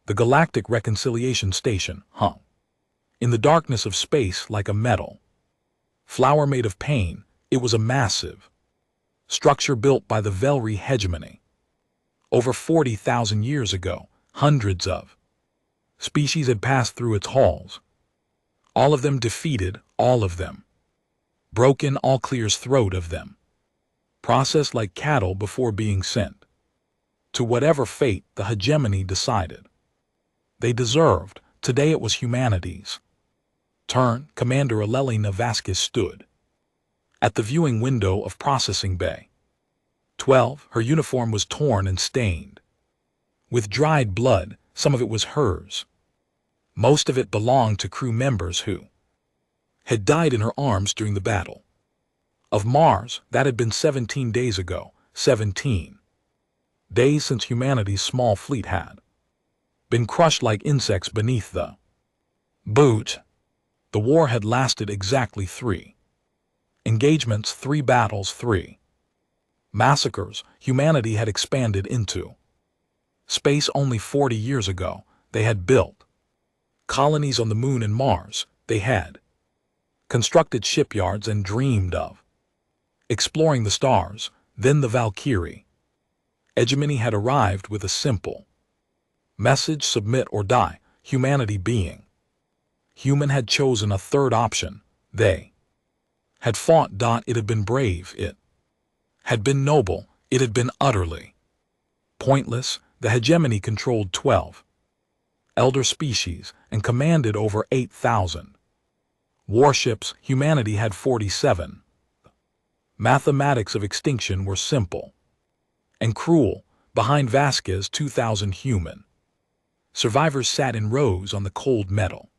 The Galactic Reconciliation Station hung in the darkness of space like a metal flower made of pain. It was a massive structure built by the Velry hegemony. Over 40,000 years ago, hundreds of species had passed through its halls. All of them defeated, all of them broken, all clear's throat of them processed like cattle before being sent to whatever fate the hegemony decided they deserved. Today it was humanity's turn. Commander Elena Vasquez stood at the viewing window of Processing Bay 12. Her uniform was torn and stained with dried blood. Some of it was hers. Most of it belonged to crew members who had died in her arms during the Battle of Mars. That had been 17 days ago. 17 days since humanity's small fleet had been crushed like insects beneath the boot. The war had lasted exactly 3 engagements, 3 battles, 3 massacres. Humanity had expanded into space. Only 40 years ago, they had built colonies on the Moon and Mars. They had constructed shipyards and dreamed of exploring the stars. Then the Valkyrie hegemony had arrived with a simple message: submit or die. Humanity, being human, had chosen a third option. They had fought. It had been brave. It had been noble. It had been utterly pointless. The hegemony controlled 12 elder species and commanded over 8,000 warships. Humanity had 47. Mathematics of extinction were simple and cruel. Behind Vasquez, 2,000 human survivors sat in rows on the cold metal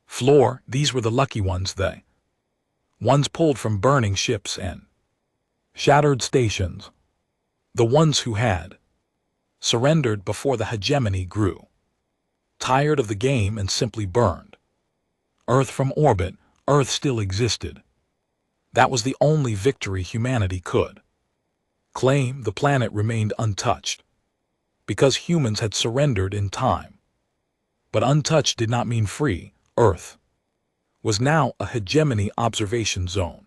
floor. These were the lucky ones, the ones pulled from burning ships and shattered stations, the ones who had surrendered before the hegemony grew tired of the game and simply burned Earth from orbit. Earth still existed. That was the only victory humanity could claim. The planet remained untouched because humans had surrendered in time. But untouched did not mean free. Earth was now a hegemony observation zone.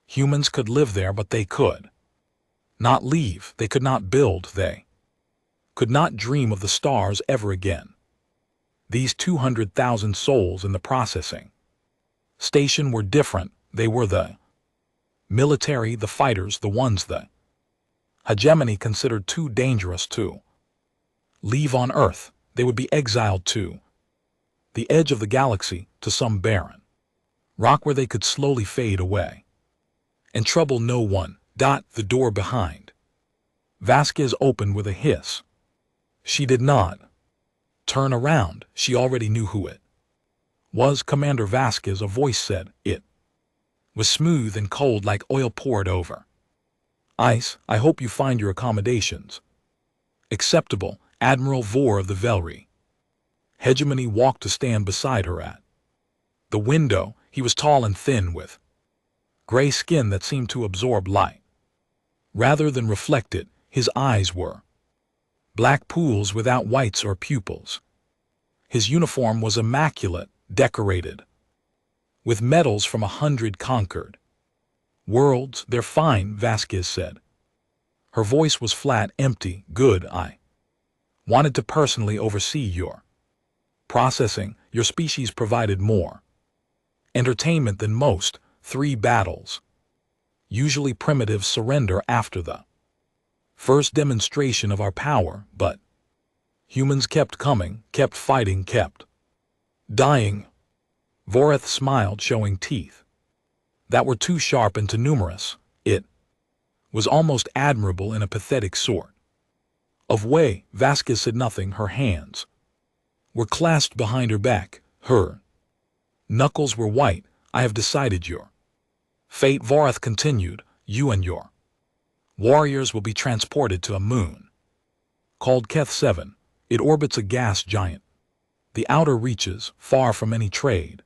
Humans could live there, but they could not leave. They could not build. They could not dream of the stars ever again. These 200,000 souls in the processing station were different. They were the military, the fighters, the ones the hegemony considered too dangerous to leave on Earth. They would be exiled to the edge of the galaxy, to some barren rock where they could slowly fade away and trouble no one. The door behind Vasquez opened with a hiss. She did not turn around. She already knew who it was. Commander Vasquez, a voice said. It was smooth and cold like oil poured over ice. I hope you find your accommodations acceptable. Admiral Vore of the Velry hegemony walked to stand beside her at the window. He was tall and thin with gray skin that seemed to absorb light rather than reflect it. His eyes were black pools without whites or pupils. His uniform was immaculate, decorated with medals from 100 conquered worlds. They're fine, Vasquez said. Her voice was flat, empty. Good. I wanted to personally oversee your processing. Your species provided more entertainment than most. 3 battles. Usually primitives surrender after the first demonstration of our power, but humans kept coming, kept fighting, kept dying. Voreth smiled, showing teeth that were too sharp and too numerous. It was almost admirable in a pathetic sort of way. Vasquez said nothing. Her hands were clasped behind her back. Her knuckles were white. I have decided your fate, Voreth continued. You and your warriors will be transported to a moon called Keth 7. It orbits a gas giant. The outer reaches, far from any trade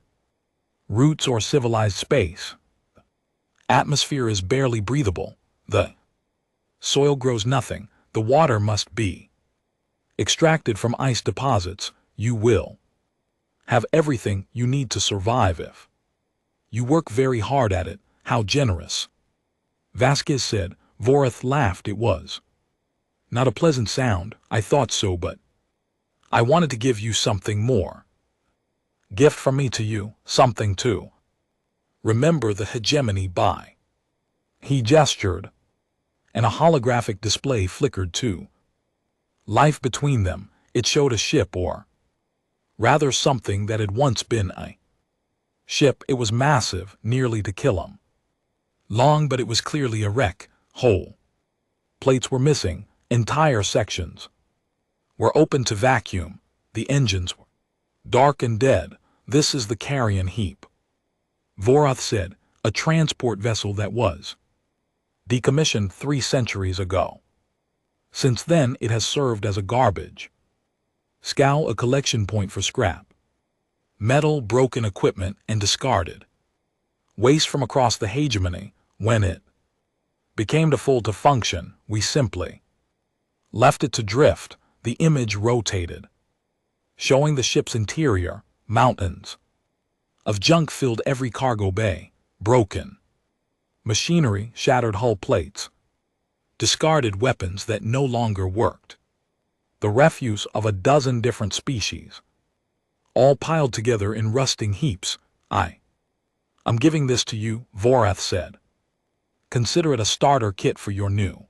routes or civilized space. Atmosphere is barely breathable. The soil grows nothing. The water must be extracted from ice deposits. You will have everything you need to survive if you work very hard at it. How generous. Vasquez said. Vorath laughed. It was not a pleasant sound. I thought so, but I wanted to give you something more. Gift from me to you, something to remember the hegemony by. He gestured, and a holographic display flickered to life between them. It showed a ship, or rather something that had once been a ship. It was massive, nearly to kill him. Long, but it was clearly a wreck. Whole plates were missing. Entire sections were open to vacuum. The engines were dark and dead. This is the carrion heap, Vorath said. A transport vessel that was decommissioned 3 centuries ago. Since then, it has served as a garbage scow, a collection point for scrap metal, broken equipment, and discarded waste from across the hegemony. When it became too full to function, we simply left it to drift. The image rotated, showing the ship's interior. Mountains of junk filled every cargo bay. Broken machinery, shattered hull plates, discarded weapons that no longer worked. The refuse of a dozen different species, all piled together in rusting heaps. I'm giving this to you, Vorath said. Consider it a starter kit for your new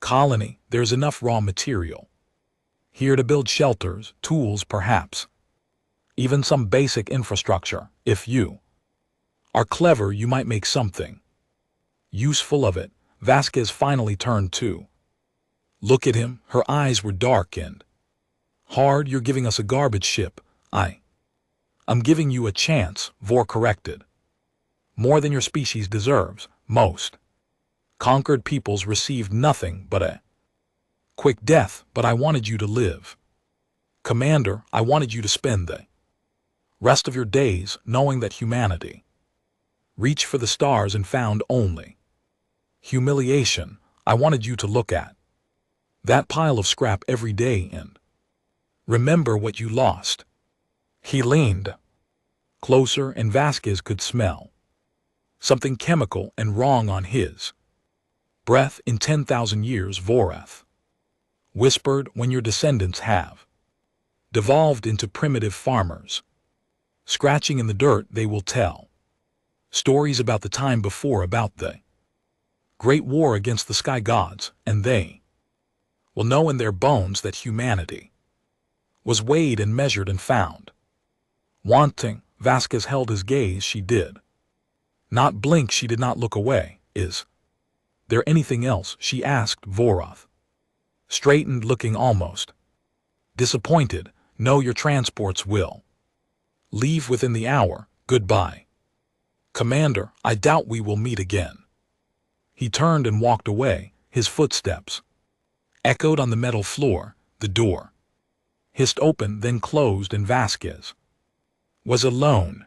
colony. There's enough raw material here to build shelters, tools, perhaps even some basic infrastructure. If you are clever, you might make something useful of it. Vasquez finally turned to look at him. Her eyes were dark and hard. You're giving us a garbage ship. I'm giving you a chance, Vor corrected. More than your species deserves. Most conquered peoples received nothing but a quick death, but I wanted you to live. Commander, I wanted you to spend the rest of your days knowing that humanity reached for the stars and found only humiliation. I wanted you to look at that pile of scrap every day and remember what you lost. He leaned closer, and Vasquez could smell something chemical and wrong on his breath. In 10,000 years, Vorath whispered, when your descendants have devolved into primitive farmers, scratching in the dirt, they will tell stories about the time before, about the great war against the sky gods, and they will know in their bones that humanity was weighed and measured and found wanting. Vasquez held his gaze. She did not blink. She did not look away. Is there anything else? She asked. Vorath straightened, looking almost disappointed. No, your transports will leave within the hour. Goodbye, Commander. I doubt we will meet again. He turned and walked away. His footsteps echoed on the metal floor. The door hissed open, then closed, and Vasquez was alone.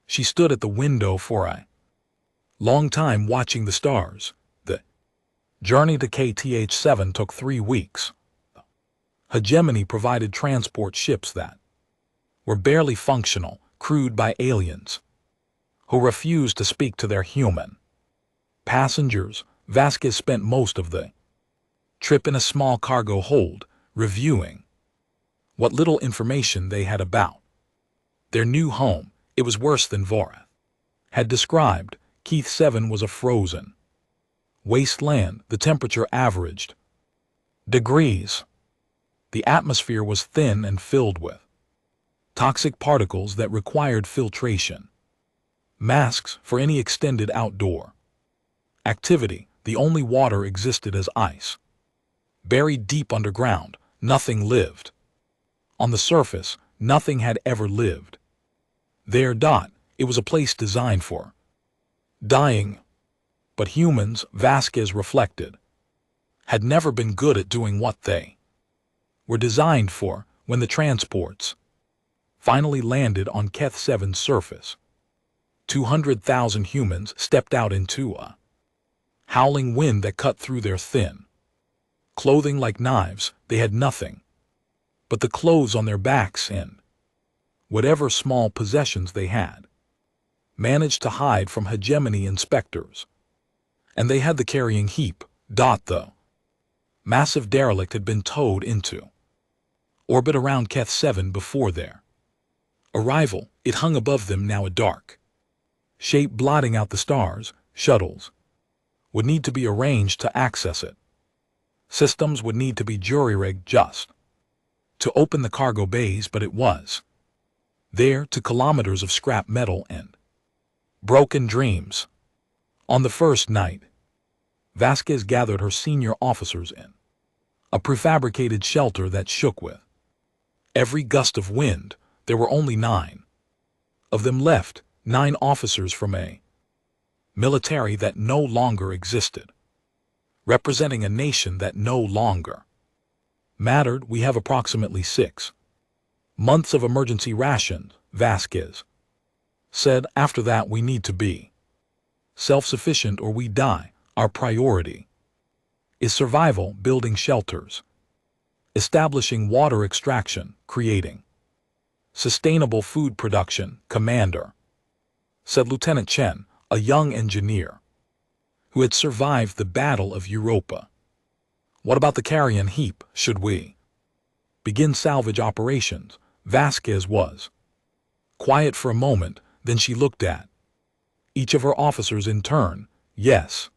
She stood at the window for a long time, watching the stars. The journey to KTH-7 took 3 weeks. Hegemony provided transport ships that were barely functional, crewed by aliens who refused to speak to their human passengers. Vasquez spent most of the trip in a small cargo hold, reviewing what little information they had about their new home. It was worse than Vorath had described. Keith-7 was a frozen wasteland. The temperature averaged degrees. The atmosphere was thin and filled with toxic particles that required filtration masks for any extended outdoor activity. The only water existed as ice. Buried deep underground, nothing lived. On the surface, nothing had ever lived there. It was a place designed for dying. But humans, Vasquez reflected, had never been good at doing what they were designed for. When the transports finally landed on Keth-7's surface, 200,000 humans stepped out into a howling wind that cut through their thin clothing like knives. They had nothing but the clothes on their backs and whatever small possessions they had managed to hide from hegemony inspectors. And they had the carrying heap. The massive derelict had been towed into orbit around Keth 7 before their arrival. It hung above them, now a dark shape blotting out the stars. Shuttles would need to be arranged to access it. Systems would need to be jury-rigged just to open the cargo bays, but it was there to kilometers of scrap metal and broken dreams. On the first night, Vasquez gathered her senior officers in a prefabricated shelter that shook with every gust of wind. There were only 9 of them left, 9 officers from a military that no longer existed, representing a nation that no longer mattered. We have approximately 6 months of emergency rations, Vasquez said. After that, we need to be self-sufficient or we die. Our priority is survival, building shelters, establishing water extraction, creating sustainable food production, Commander, said Lieutenant Chen, a young engineer who had survived the Battle of Europa. What about the carrion heap? Should we begin salvage operations? Vasquez was quiet for a moment, then she looked at each of her officers in turn. Yes.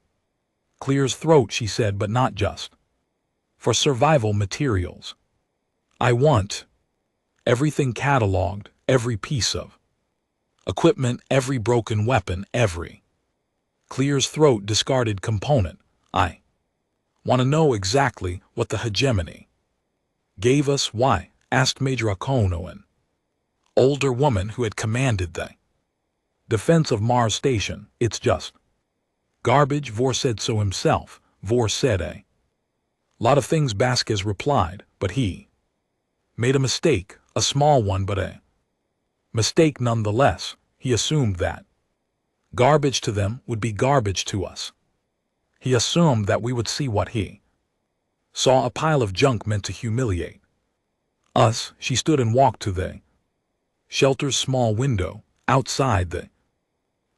Clears throat, she said, but not just for survival materials. I want everything cataloged, every piece of equipment, every broken weapon, every Clears throat discarded component. I want to know exactly what the hegemony gave us. Why? Asked Major Akono, an older woman who had commanded the defense of Mars Station. It's just garbage. Vor said so himself. Vor said a lot of things, Vasquez replied, but he made a mistake, a small one, but a mistake nonetheless. He assumed that garbage to them would be garbage to us. He assumed that we would see what he saw, a pile of junk meant to humiliate us. She stood and walked to the shelter's small window. Outside, the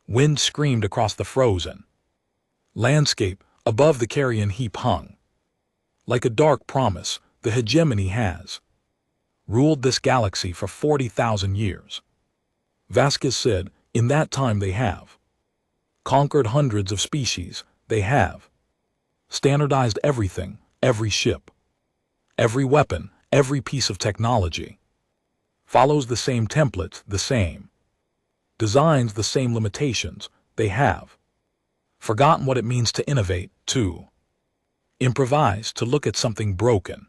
wind screamed across the frozen landscape. Above, the carrion heap hung like a dark promise. The hegemony has ruled this galaxy for 40,000 years, Vasquez said. In that time they have conquered hundreds of species. They have standardized everything, every ship, every weapon, every piece of technology follows the same templates, the same designs, the same limitations. They have forgotten what it means to innovate, to improvise, to look at something broken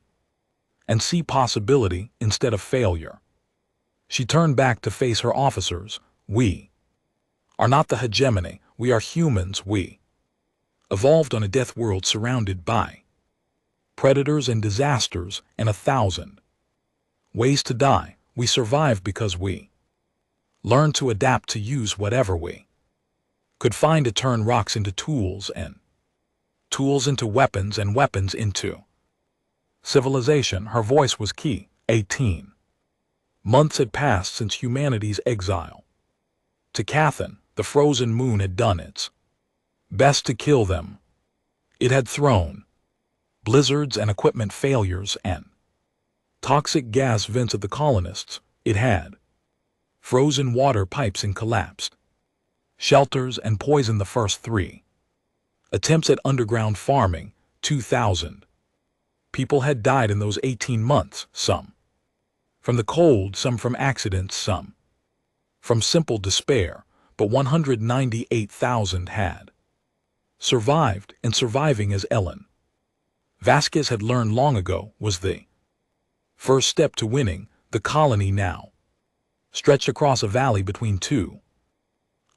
and see possibility instead of failure. She turned back to face her officers. We are not the hegemony. We are humans. We evolved on a death world surrounded by predators and disasters and 1,000 ways to die. We survived because we learned to adapt, to use whatever we could find, to turn rocks into tools and tools into weapons and weapons into civilization. Her voice was key. 18 months had passed since humanity's exile to Cathan. The frozen moon had done its best to kill them. It had thrown blizzards and equipment failures and toxic gas vents at the colonists. It had frozen water pipes and collapsed shelters and poisoned the first 3 attempts at underground farming. 2,000 people had died in those 18 months, some from the cold, some from accidents, some from simple despair, but 198,000 had survived, and surviving, as Ellen Vasquez had learned long ago, was the first step to winning. The colony now stretched across a valley between 2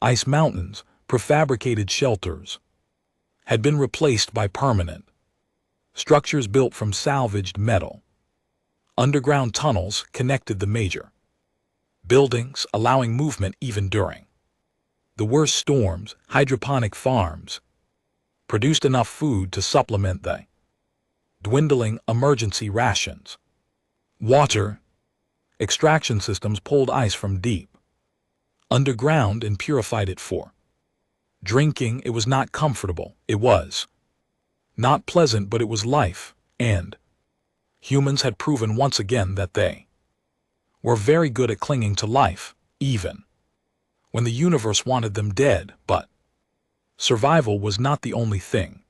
ice mountains. Prefabricated shelters had been replaced by permanent structures built from salvaged metal. Underground tunnels connected the major buildings, allowing movement even during the worst storms. Hydroponic farms produced enough food to supplement the dwindling emergency rations. Water. Extraction systems pulled ice from deep underground and purified it for drinking. It was not comfortable. It was not pleasant, but it was life, and humans had proven once again that they were very good at clinging to life, even when the universe wanted them dead. But survival was not the only thing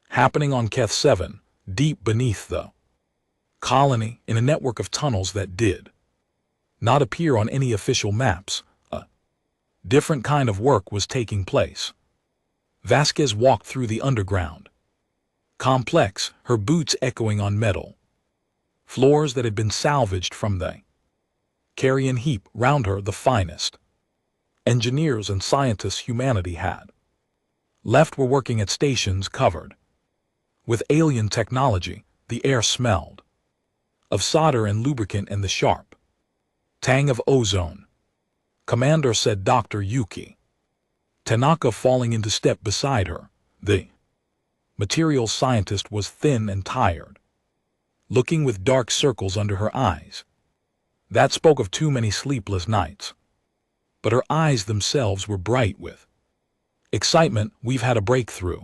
happening on Keth 7, deep beneath the colony, in a network of tunnels that did not appear on any official maps. A different kind of work was taking place. Vasquez walked through the underground complex, her boots echoing on metal floors that had been salvaged from the carrion heap round her. The finest engineers and scientists humanity had left were working at stations covered with alien technology. The air smelled of solder and lubricant and the sharp tang of ozone. Commander, said Dr. Yuki Tanaka, falling into step beside her. The materials scientist was thin and tired, looking with dark circles under her eyes. That spoke of too many sleepless nights. But her eyes themselves were bright with excitement. We've had a breakthrough.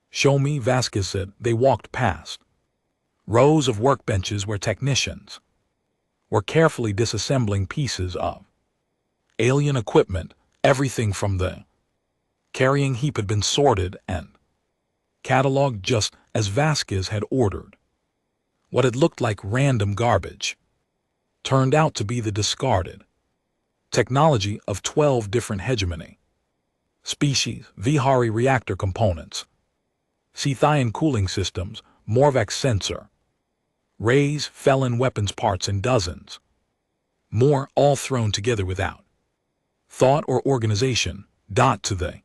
Show me, Vasquez said. They walked past rows of workbenches where technicians were carefully disassembling pieces of alien equipment. Everything from the carrying heap had been sorted and catalogued just as Vasquez had ordered. What had looked like random garbage turned out to be the discarded technology of 12 different hegemony species, Vihari reactor components, Cethian cooling systems, Morvax sensor, rays, felon weapons parts, and dozens more, all thrown together without thought or organization. To the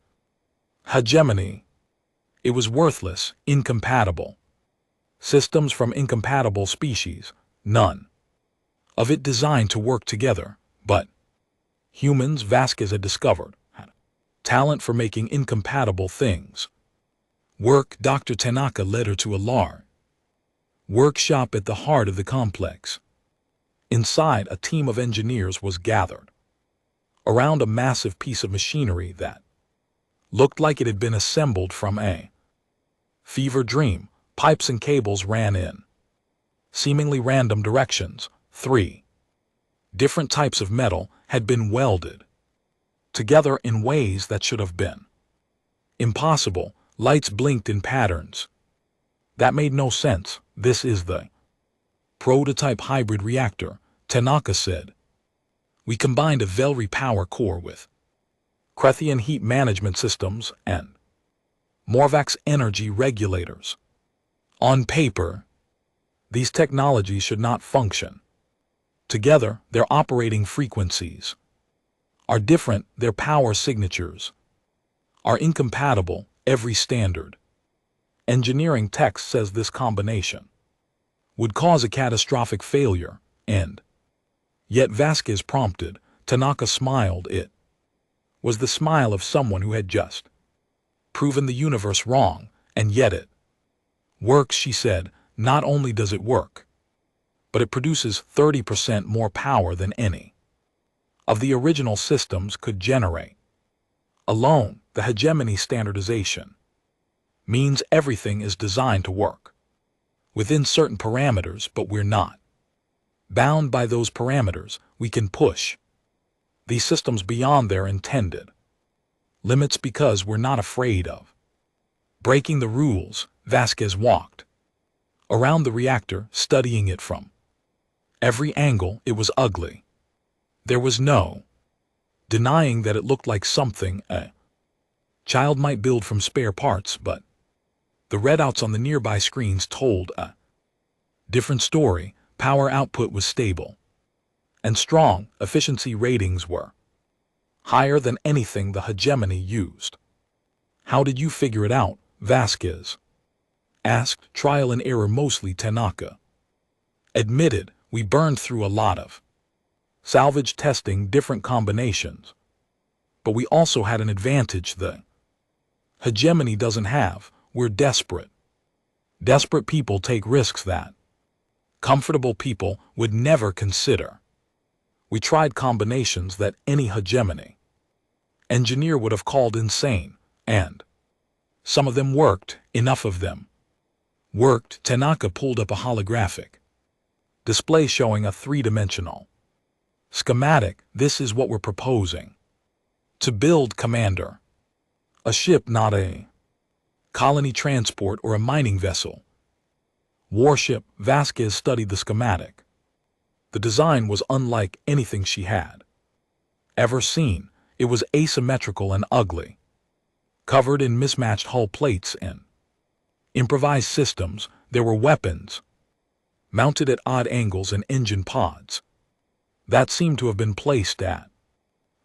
hegemony, it was worthless, incompatible systems from incompatible species, none of it designed to work together. But humans, Vasquez had discovered, had talent for making incompatible things work. Dr. Tanaka led her to a large workshop at the heart of the complex. Inside, a team of engineers was gathered around a massive piece of machinery that looked like it had been assembled from a fever dream. Pipes and cables ran in seemingly random directions. 3 different types of metal had been welded together in ways that should have been impossible. Lights blinked in patterns that made no sense. This is the prototype hybrid reactor, Tanaka said. We combined a Velry power core with Krethian heat management systems and Morvax energy regulators. On paper, these technologies should not function together. Their operating frequencies are different. Their power signatures are incompatible. Every standard engineering text says this combination would cause a catastrophic failure, and yet Vasquez prompted. Tanaka smiled. It was the smile of someone who had just proven the universe wrong, and yet it works, she said. Not only does it work, but it produces 30% more power than any of the original systems could generate alone. The hegemony standardization means everything is designed to work within certain parameters, but we're not bound by those parameters. We can push these systems beyond their intended limits because we're not afraid of breaking the rules. Vasquez walked around the reactor, studying it from every angle. It was ugly. There was no denying that it looked like something a child might build from spare parts, but the readouts on the nearby screens told a different story. Power output was stable and strong. Efficiency ratings were higher than anything the hegemony used. How did you figure it out? Vasquez asked. Trial and error mostly, Tanaka admitted. We burned through a lot of salvage testing, different combinations. But we also had an advantage the hegemony doesn't have. We're desperate. Desperate people take risks that Comfortable people would never consider. We tried combinations that any hegemony engineer would have called insane, and some of them worked, enough of them worked. Tanaka pulled up a holographic display showing a three-dimensional schematic. This is what we're proposing. To build, Commander. A ship, not a colony transport or a mining vessel. Warship. Vasquez studied the schematic. The design was unlike anything she had ever seen. It was asymmetrical and ugly, covered in mismatched hull plates and improvised systems. There were weapons mounted at odd angles and engine pods that seemed to have been placed at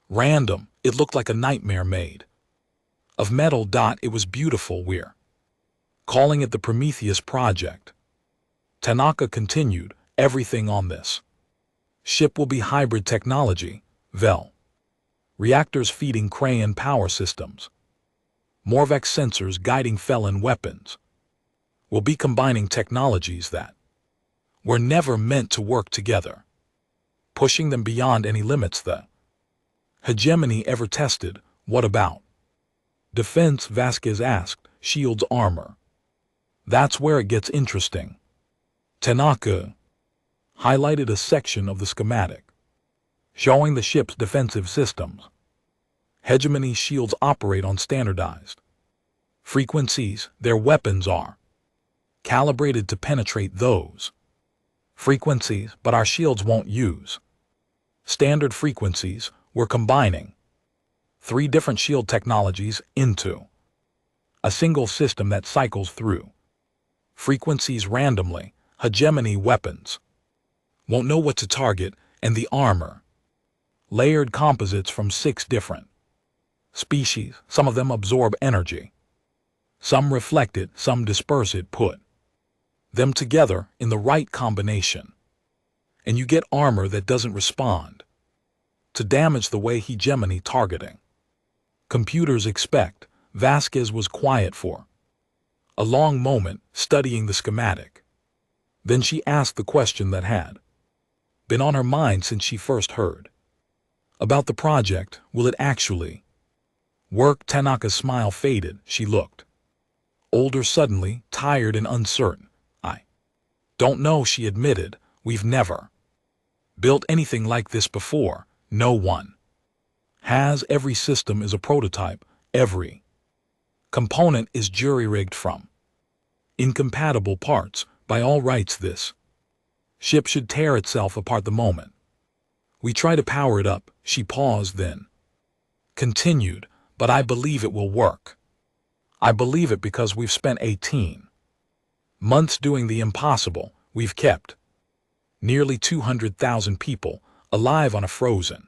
random. It looked like a nightmare made of metal. It was beautiful. We're calling it the Prometheus Project. Tanaka continued, everything on this ship will be hybrid technology, reactors feeding Crayon power systems, Morvex sensors guiding Felon weapons. We'll be combining technologies that were never meant to work together, pushing them beyond any limits the hegemony ever tested. What about defense? Vasquez asked. Shields, armor. That's where it gets interesting. Tanaka highlighted a section of the schematic showing the ship's defensive systems. Hegemony shields operate on standardized frequencies. Their weapons are calibrated to penetrate those frequencies, but our shields won't use standard frequencies. We're combining 3 different shield technologies into a single system that cycles through frequencies randomly. Hegemony weapons won't know what to target, and the armor layered composites from 6 different species. Some of them absorb energy, some reflect it, some disperse it. Put them together in the right combination, and you get armor that doesn't respond to damage the way hegemony targeting computers expect. Vasquez was quiet for a long moment, studying the schematic. Then she asked the question that had been on her mind since she first heard about the project. Will it actually work? Tanaka's smile faded. She looked older suddenly, tired and uncertain. I don't know, she admitted. We've never built anything like this before. No one has. Every system is a prototype. Every component is jury-rigged from incompatible parts. By all rights, this ship should tear itself apart the moment we try to power it up. She paused, then continued, but I believe it will work. I believe it because we've spent 18 months doing the impossible. We've kept nearly 200,000 people alive on a frozen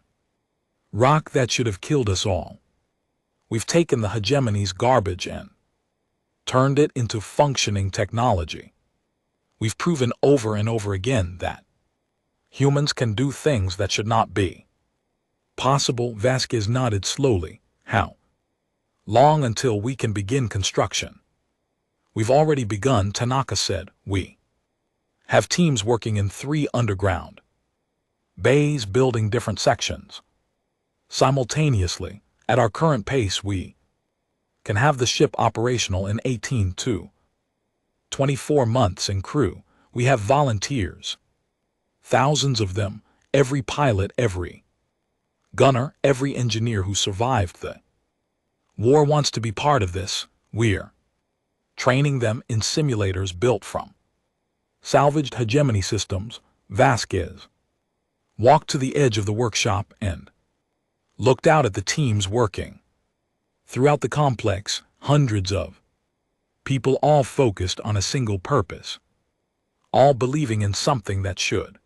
rock that should have killed us all. We've taken the hegemony's garbage and turned it into functioning technology. We've proven over and over again that humans can do things that should not be possible. Vasquez nodded slowly. How long until we can begin construction? We've already begun, Tanaka said. We have teams working in 3 underground bays building different sections simultaneously. At our current pace, we can have the ship operational in 18 to 24 months. And crew, we have volunteers, thousands of them, every pilot, every gunner, every engineer who survived the war wants to be part of this. We're training them in simulators built from salvaged hegemony systems. Vasquez walked to the edge of the workshop and looked out at the teams working throughout the complex. Hundreds of people, all focused on a single purpose, all believing in something that should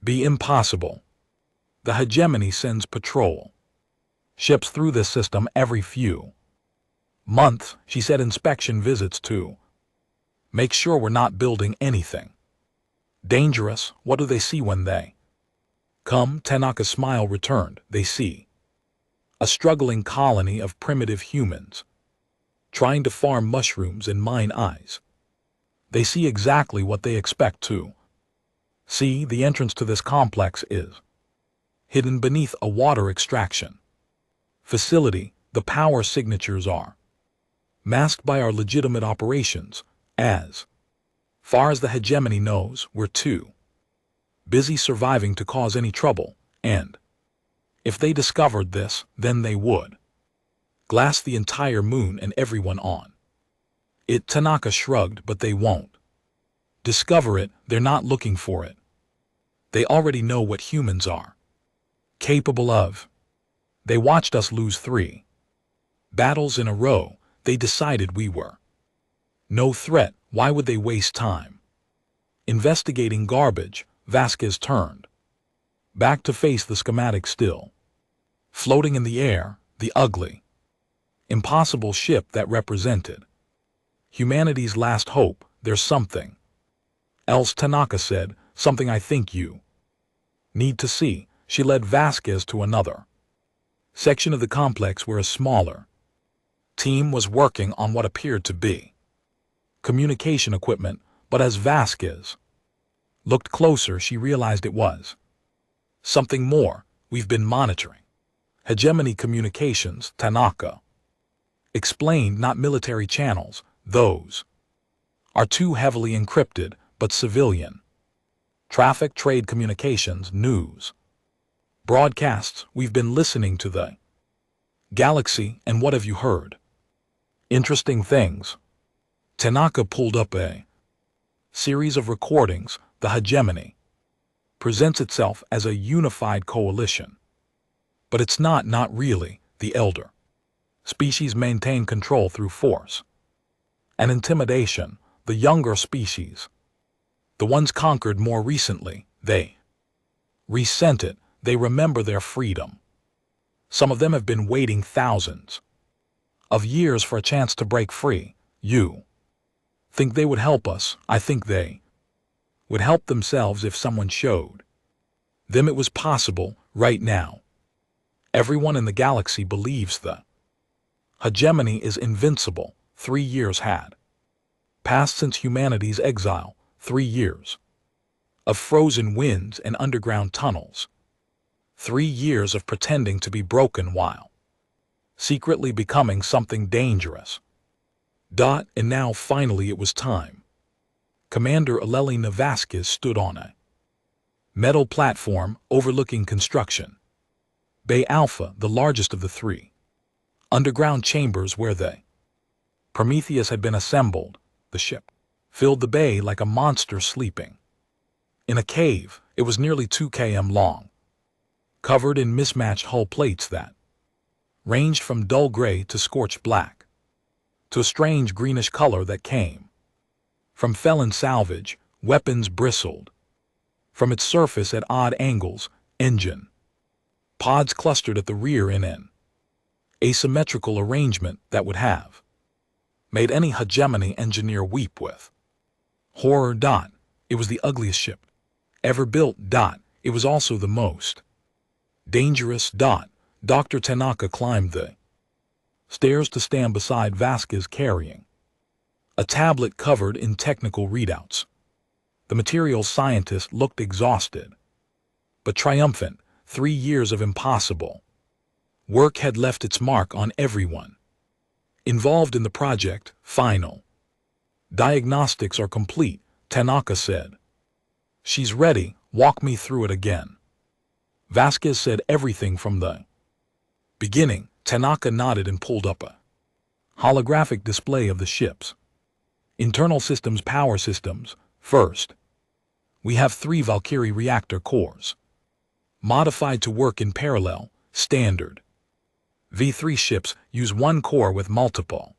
be impossible. The hegemony sends patrol ships through this system every few months. She said inspection visits to make sure we're not building anything dangerous. What do they see when they come? Tanaka's smile returned. They see a struggling colony of primitive humans trying to farm mushrooms and mine eyes. They see exactly what they expect to See, the entrance to this complex is hidden beneath a water extraction facility. The power signatures are masked by our legitimate operations. As far as the hegemony knows, we're too busy surviving to cause any trouble, and if they discovered this, then they would glass the entire moon and everyone on it. Tanaka shrugged, but they won't discover it. They're not looking for it. They already know what humans are capable of. They watched us lose 3 battles in a row. They decided we were no threat. Why would they waste time investigating garbage? Vasquez turned back to face the schematic still floating in the air, the ugly, impossible ship that represented humanity's last hope. There's something else, Tanaka said, something I think you need to see. She led Vasquez to another section of the complex where a smaller team was working on what appeared to be communication equipment, but as Vasquez looked closer, she realized it was something more. We've been monitoring hegemony communications, Tanaka explained, not military channels. Those are too heavily encrypted, but civilian traffic, trade communications, news broadcasts. We've been listening to the galaxy, and what have you heard? Interesting things. Tanaka pulled up a series of recordings. The hegemony presents itself as a unified coalition, but it's not really. The elder species maintain control through force and intimidation. The younger species, the ones conquered more recently, they resent it. They remember their freedom. Some of them have been waiting thousands of years for a chance to break free. You think they would help us? I think they would help themselves if someone showed them it was possible. Right now, everyone in the galaxy believes the hegemony is invincible. 3 years had passed since humanity's exile. 3 years of frozen winds and underground tunnels. 3 years of pretending to be broken while secretly becoming something dangerous. And now finally it was time. Commander Elelina Vasquez stood on a metal platform overlooking construction Bay Alpha, the largest of the 3 underground chambers where the Prometheus had been assembled. The ship filled the bay like a monster sleeping in a cave. It was nearly 2 km long, covered in mismatched hull plates that ranged from dull gray to scorched black to a strange greenish color that came from felon salvage. Weapons bristled from its surface at odd angles. Engine pods clustered at the rear in an asymmetrical arrangement that would have made any hegemony engineer weep with horror. It was the ugliest ship ever built. It was also the most dangerous. Dr. Tanaka climbed the stairs to stand beside Vasquez, carrying a tablet covered in technical readouts. The materials scientist looked exhausted, but triumphant. 3 years of impossible work had left its mark on everyone involved in the project. Final diagnostics are complete, Tanaka said. She's ready. Walk me through it again. Vasquez said everything from the beginning. Tanaka nodded and pulled up a holographic display of the ship's internal systems. Power systems. First, we have 3 Valkyrie reactor cores, modified to work in parallel. Standard V3 ships use 1 core with multiple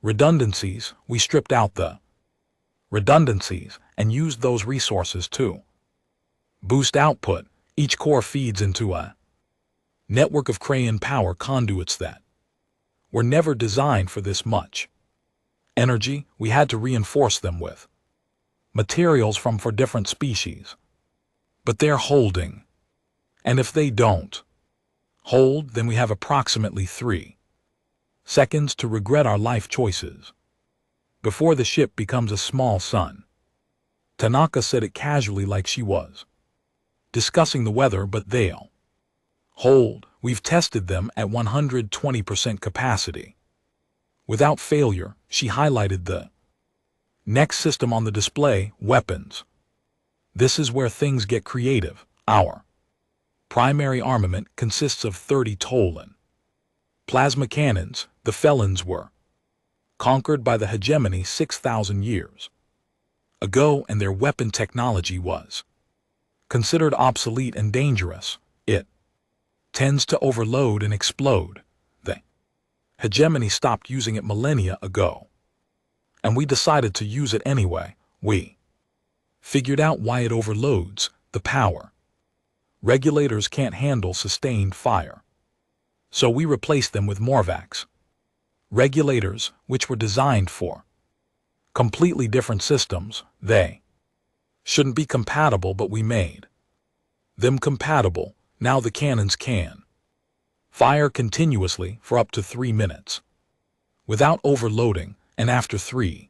redundancies. We stripped out the redundancies and used those resources to boost output. Each core feeds into a network of crayon power conduits that were never designed for this much energy. We had to reinforce them with materials from 4 different species. But they're holding. And if they don't hold, then we have approximately 3 seconds to regret our life choices before the ship becomes a small sun. Tanaka said it casually like she was discussing the weather, but they'll hold. We've tested them at 120% capacity. Without failure, she highlighted the next system on the display, weapons. This is where things get creative. Our primary armament consists of 30 Tolan plasma cannons. The felons were conquered by the hegemony 6,000 years ago, and their weapon technology was considered obsolete and dangerous. It tends to overload and explode. The hegemony stopped using it millennia ago, and we decided to use it anyway. We figured out why it overloads: the power regulators can't handle sustained fire. So we replaced them with Morvax regulators, which were designed for completely different systems. They shouldn't be compatible, but we made them compatible. Now the cannons can fire continuously for up to 3 minutes without overloading, and after 3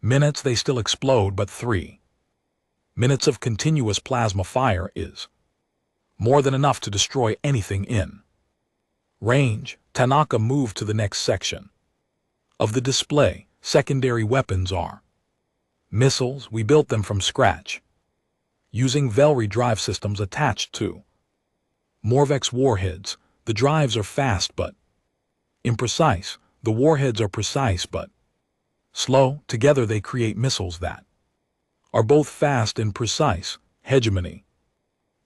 minutes they still explode, but 3 minutes of continuous plasma fire is more than enough to destroy anything in range. Tanaka moved to the next section of the display. Secondary weapons are missiles. We built them from scratch using Velry drive systems attached to Morvex warheads. The drives are fast but imprecise. The warheads are precise but slow. Together they create missiles that are both fast and precise. Hegemony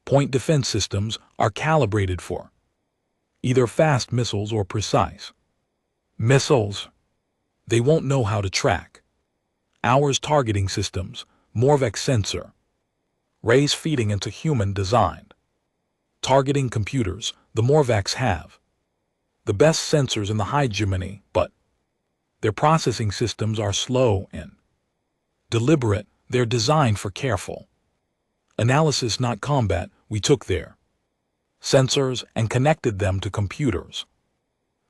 point defense systems are calibrated for either fast missiles or precise missiles. They won't know how to track ours. Targeting systems, Morvex sensor rays feeding into human-designed targeting computers. The Morvax have the best sensors in the hegemony, but their processing systems are slow and deliberate. They're designed for careful analysis, not combat. We took their sensors and connected them to computers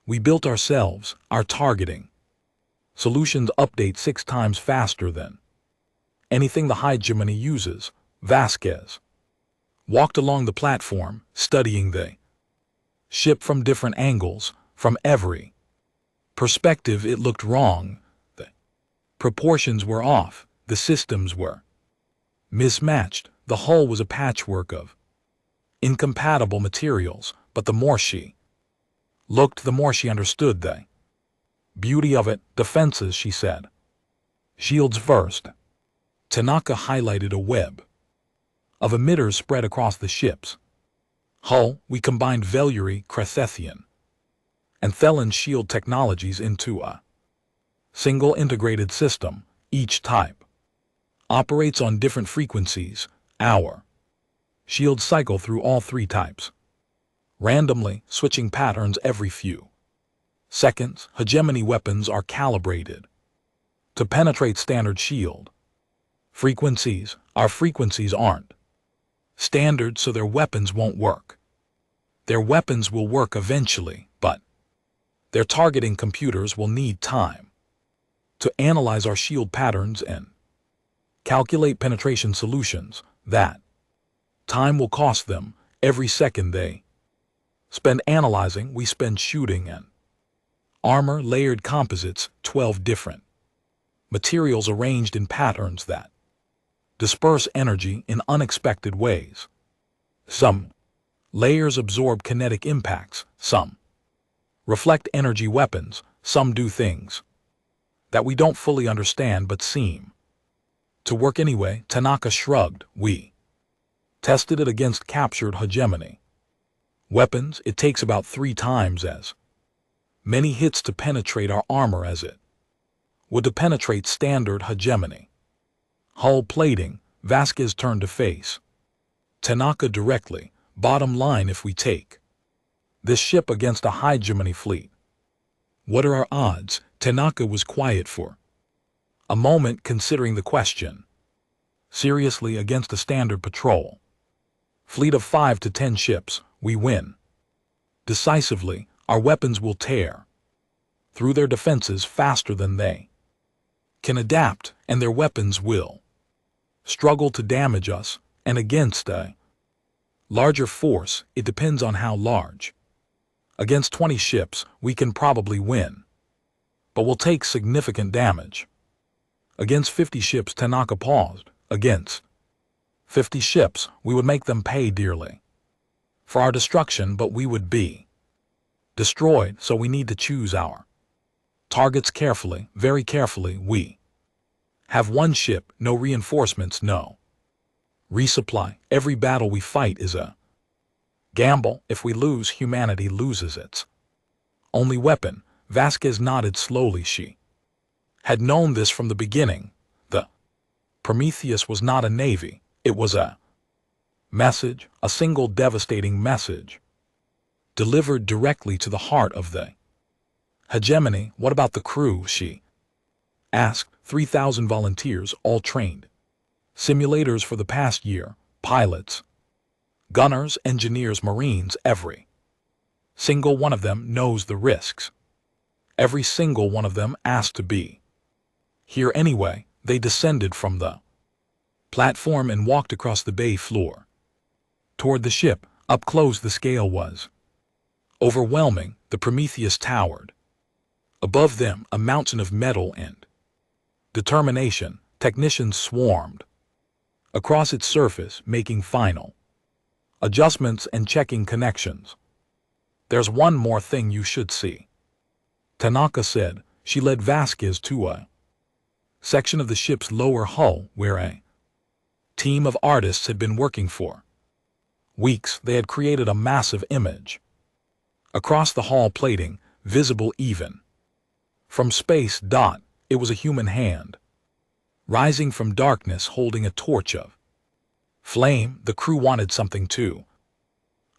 we built ourselves. Our targeting solutions update 6 times faster than anything the hegemony uses. Vasquez walked along the platform, studying the ship from different angles. From every perspective it looked wrong. The proportions were off. The systems were mismatched. The hull was a patchwork of incompatible materials, but the more she looked, the more she understood the beauty of it. Defenses, she said. Shields first. Tanaka highlighted a web of emitters spread across the ship's hull. We combined Veluri, Crethethian, and Thelon shield technologies into a single integrated system. Each type operates on different frequencies. Our shields cycle through all 3 types randomly, switching patterns every few seconds. Hegemony weapons are calibrated to penetrate standard shield frequencies. Our frequencies aren't standard, so their weapons won't work. Their weapons will work eventually, but their targeting computers will need time to analyze our shield patterns and calculate penetration solutions. That time will cost them. Every second they spend analyzing, we spend shooting. And armor, layered composites, 12 different materials arranged in patterns that disperse energy in unexpected ways. Some layers absorb kinetic impacts, some reflect energy weapons, some do things that we don't fully understand but seem to work anyway. Tanaka shrugged. We tested it against captured hegemony weapons. It takes about 3 times as many hits to penetrate our armor as it would to penetrate standard hegemony hull plating. Vasquez turned to face Tanaka directly. Bottom line, if we take this ship against a hegemony fleet, what are our odds? Tanaka was quiet for a moment, considering the question. Seriously, against a standard patrol fleet of 5 to 10 ships, we win decisively. Our weapons will tear through their defenses faster than they can adapt, and their weapons will struggle to damage us, and against a larger force, it depends on how large. Against 20 ships, we can probably win, but we'll take significant damage. Against 50 ships, Tanaka paused. Against 50 ships, we would make them pay dearly for our destruction, but we would be destroyed, so we need to choose our targets carefully, very carefully. We have one ship, no reinforcements, no resupply. Every battle we fight is a gamble. If we lose, humanity loses its only weapon. Vasquez nodded slowly. She had known this from the beginning. The Prometheus was not a navy. It was a message, a single devastating message, delivered directly to the heart of the hegemony. What about the crew? She asked. 3,000 volunteers, all trained simulators for the past year, pilots, gunners, engineers, marines. Every single one of them knows the risks. Every single one of them asked to be here anyway. They descended from the platform and walked across the bay floor toward the ship. Up close, the scale was overwhelming. The Prometheus towered above them, a mountain of metal and determination. Technicians swarmed across its surface, making final adjustments and checking connections. There's one more thing you should see, Tanaka said. She led Vasquez to a section of the ship's lower hull where a team of artists had been working for weeks. They had created a massive image across the hull plating, visible even from space. It was a human hand, rising from darkness, holding a torch of flame. The crew wanted something to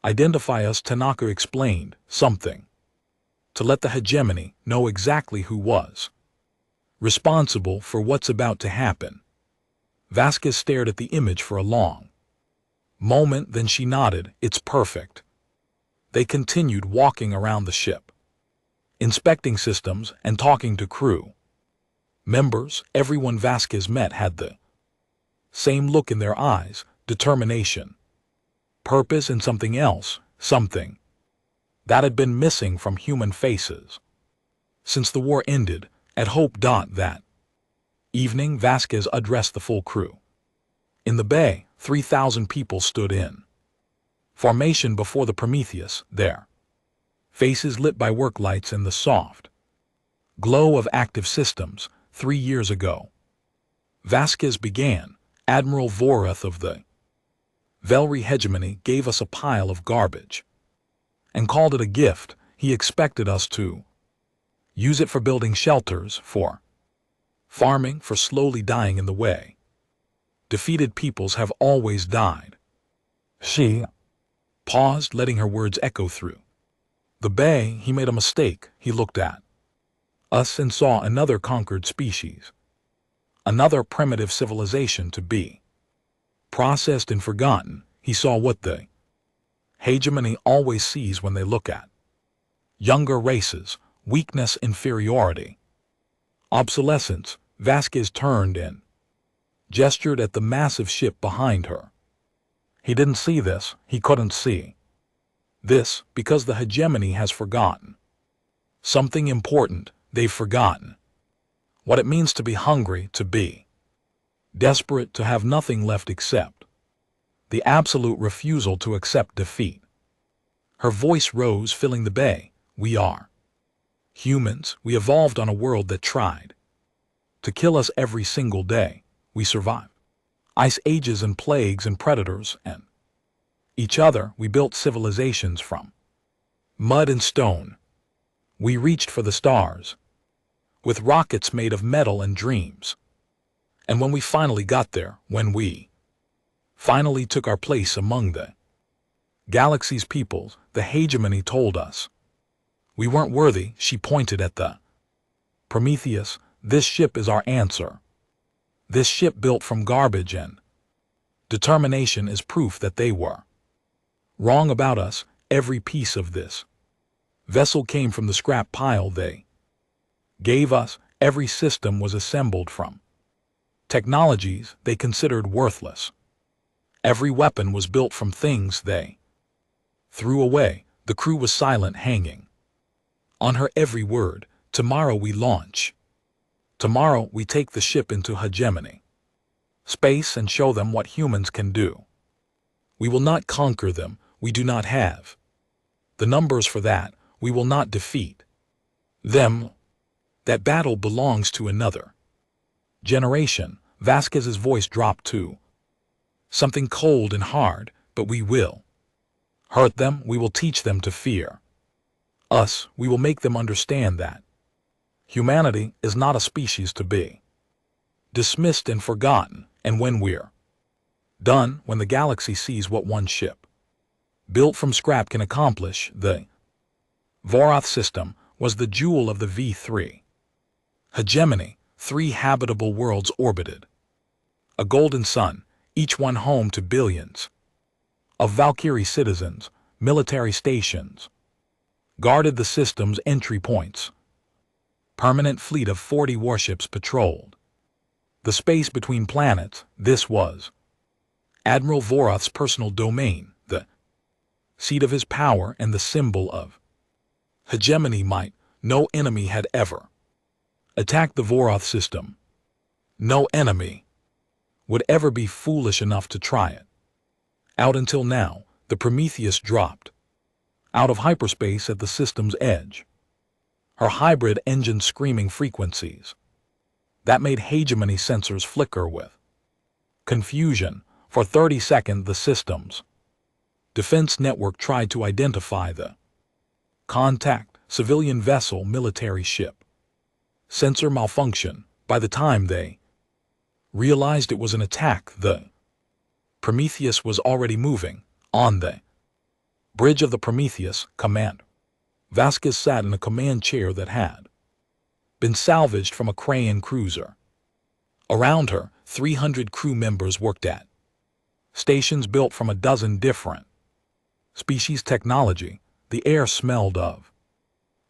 identify us, Tanaka explained. Something to let the hegemony know exactly who was responsible for what's about to happen. Vasquez stared at the image for a long moment, then she nodded. It's perfect. They continued walking around the ship, inspecting systems and talking to crew members. Everyone Vasquez met had the same look in their eyes, determination, purpose, and something else, something that had been missing from human faces since the war ended. At Hope. That evening, Vasquez addressed the full crew. In the bay, 3,000 people stood in formation before the Prometheus, their faces lit by work lights and the soft glow of active systems. 3 years ago, Vasquez began. Admiral Vorath of the Velry hegemony gave us a pile of garbage and called it a gift. He expected us to use it for building shelters, for farming, for slowly dying in the way. Defeated peoples have always died. She paused, letting her words echo through the bay. He made a mistake. He looked at us and saw another conquered species, another primitive civilization to be processed and forgotten. He saw what the hegemony always sees when they look at younger races: weakness, inferiority, obsolescence. Vasquez turned and gestured at the massive ship behind her. He didn't see this. He couldn't see this because the hegemony has forgotten something important. They've forgotten what it means to be hungry, to be desperate, to have nothing left except the absolute refusal to accept defeat. Her voice rose, filling the bay. We are humans. We evolved on a world that tried to kill us every single day. We survived ice ages and plagues and predators and each other. We built civilizations from mud and stone. We reached for the stars with rockets made of metal and dreams. And when we finally got there, when we finally took our place among the galaxy's peoples, the hegemony told us we weren't worthy. She pointed at the Prometheus. This ship is our answer. This ship built from garbage and determination is proof that they were wrong about us. Every piece of this vessel came from the scrap pile they gave us. Every system was assembled from Technologies they considered worthless. Every weapon was built from things they threw away. The crew was silent, hanging on her every word. Tomorrow we launch. Tomorrow we take the ship into hegemony space and show them what humans can do. We will not conquer them. We do not have the numbers for that. We will not defeat them. That battle belongs to another generation. Vasquez's voice dropped to something cold and hard. But we will hurt them. We will teach them to fear us. We will make them understand that humanity is not a species to be dismissed and forgotten. And when we're done, when the galaxy sees what one ship built from scrap can accomplish, the Vorath system was the jewel of the V3 hegemony. 3 habitable worlds orbited a golden sun, each one home to billions of Valkyrie citizens. Military stations guarded the system's entry points. Permanent fleet of 40 warships patrolled the space between planets. This was Admiral Vorath's personal domain, the seat of his power and the symbol of hegemony. Might no enemy had ever attacked the Vorath system. No enemy would ever be foolish enough to try it out until now. The Prometheus dropped out of hyperspace at the system's edge, her hybrid engine screaming frequencies that made hegemony sensors flicker with confusion. For 30 seconds, the system's defense network tried to identify the contact. Civilian vessel, military ship. Sensor malfunction. By the time they realized it was an attack, the Prometheus was already moving. On the bridge of the Prometheus, Commander Vasquez sat in a command chair that had been salvaged from a Krayan cruiser. Around her, 300 crew members worked at stations built from a dozen different species technology. The air smelled of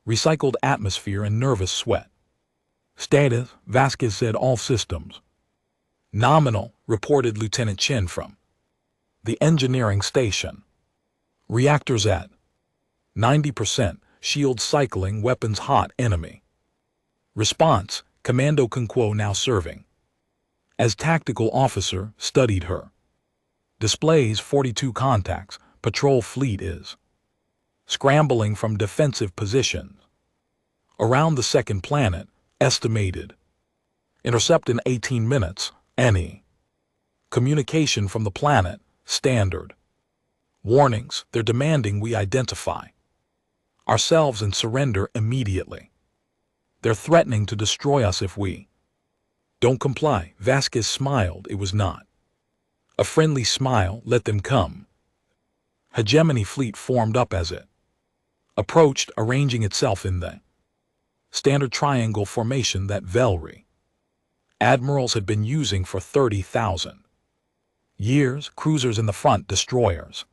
recycled atmosphere and nervous sweat. Status, Vasquez said, all systems nominal, reported Lieutenant Chen from the engineering station. Reactors at 90%, shield cycling, weapons hot, enemy response. Commando Kunquo, now serving as tactical officer, studied her displays. 42 contacts. Patrol fleet is scrambling from defensive positions around the second planet. Estimated intercept in 18 minutes. Any communication from the planet. Standard warnings. They're demanding we identify ourselves and surrender immediately. They're threatening to destroy us if we don't comply. Vasquez smiled. It was not a friendly smile. Let them come. Hegemony fleet formed up as it approached, arranging itself in the standard triangle formation that Velry admirals had been using for 30,000 years. Cruisers in the front, destroyers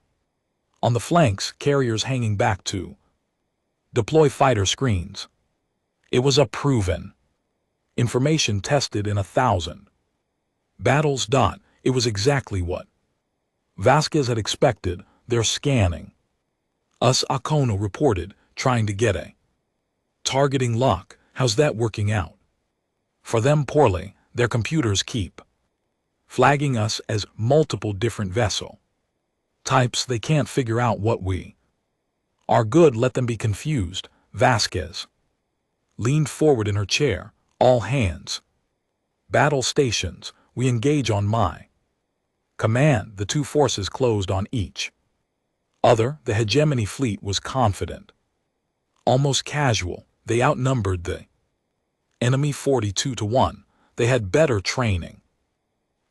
on the flanks, carriers hanging back to deploy fighter screens. It was a proven information tested in 1,000 battles. It was exactly what Vasquez had expected. They're scanning us, Akono reported, trying to get a targeting lock. How's that working out? For them, poorly. Their computers keep flagging us as multiple different vessel types. They can't figure out what we are. Good, let them be confused. Vasquez leaned forward in her chair. All hands. Battle stations, we engage on my command. The two forces closed on each other. The hegemony fleet was confident, almost casual. They outnumbered the enemy 42-1. They had better training,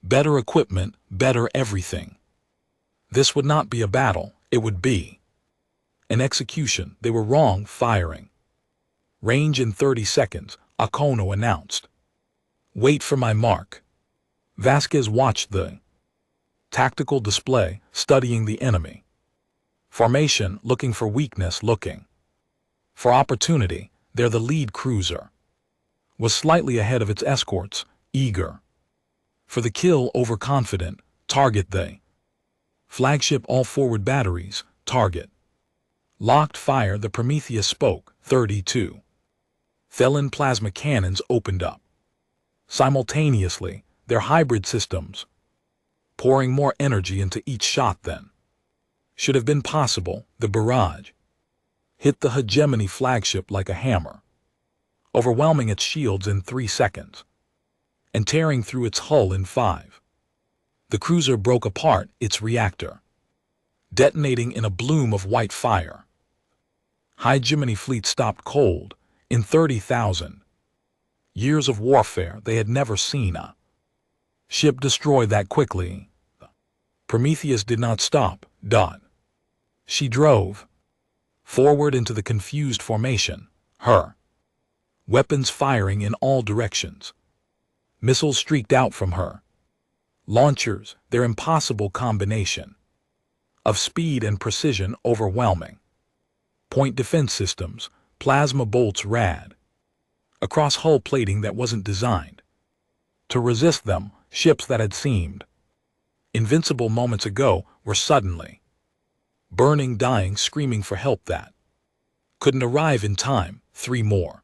better equipment, better everything. This would not be a battle. It would be an execution. They were wrong. Firing range in 30 seconds, Akono announced. Wait for my mark. Vasquez watched the tactical display, studying the enemy formation, looking for weakness, looking for opportunity. There, the lead cruiser was slightly ahead of its escorts, eager For the kill, overconfident, target they. Flagship, all forward batteries, target. Locked fire, the Prometheus spoke, 32. Thelin plasma cannons opened up. Simultaneously, their hybrid systems, pouring more energy into each shot than should have been possible. The barrage hit the hegemony flagship like a hammer, overwhelming its shields in 3 seconds, and tearing through its hull in 5. The cruiser broke apart, its reactor detonating in a bloom of white fire. Hegemony fleet stopped cold. In 30,000 years of warfare, they had never seen a ship destroyed that quickly. Prometheus did not stop. She drove forward into the confused formation, her weapons firing in all directions. Missiles streaked out from her launchers, their impossible combination of speed and precision overwhelming. Point defense systems, plasma bolts rad across hull plating that wasn't designed to resist them. Ships that had seemed invincible moments ago were suddenly burning, dying, screaming for help that couldn't arrive in time. 3 more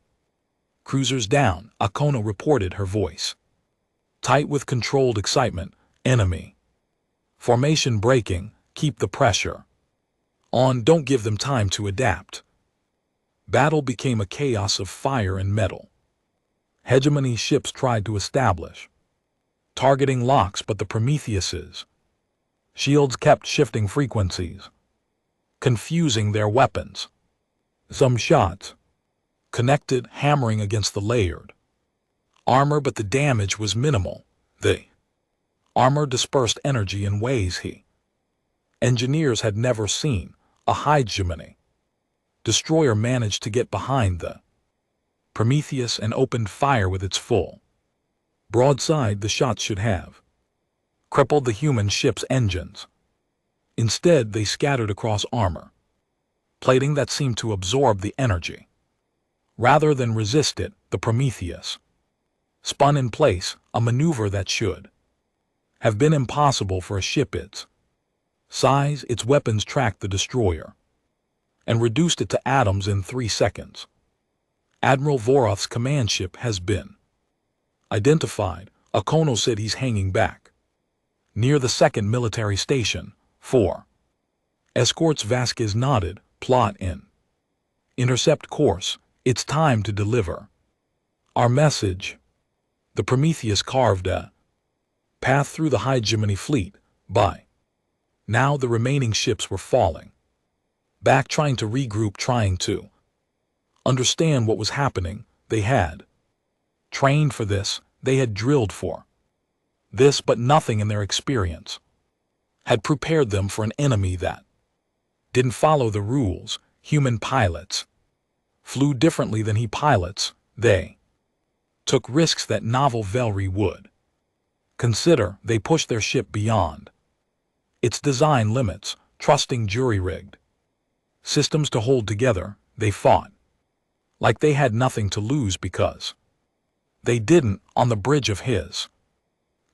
cruisers down, Akono reported, her voice tight with controlled excitement. Enemy formation breaking, keep the pressure on, don't give them time to adapt. Battle became a chaos of fire and metal. Hegemony ships tried to establish targeting locks, but the Prometheus's shields kept shifting frequencies, confusing their weapons. Some shots connected, hammering against the layered armor, but the damage was minimal. The armor dispersed energy in ways engineers had never seen. A hegemony destroyer managed to get behind the Prometheus and opened fire with its full broadside. The shots should have crippled the human ship's engines. Instead, they scattered across armor plating that seemed to absorb the energy rather than resist it. The Prometheus spun in place, a maneuver that should have been impossible for a ship its size. Its weapons tracked the destroyer and reduced it to atoms in 3 seconds. Admiral Voroth's command ship has been identified. Akono said he's hanging back near the 2nd military station. 4 escorts. Vasquez nodded. Plot in. Intercept course. It's time to deliver our message. The Prometheus carved a path through the hegemony fleet. By now, the remaining ships were falling back, trying to regroup, trying to understand what was happening. They had trained for this, they had drilled for this, but nothing in their experience had prepared them for an enemy that didn't follow the rules. Human pilots flew differently than pilots. They took risks that novel Velry would consider. They pushed their ship beyond its design limits, trusting jury-rigged systems to hold together. They fought like they had nothing to lose because they didn't. On the bridge of his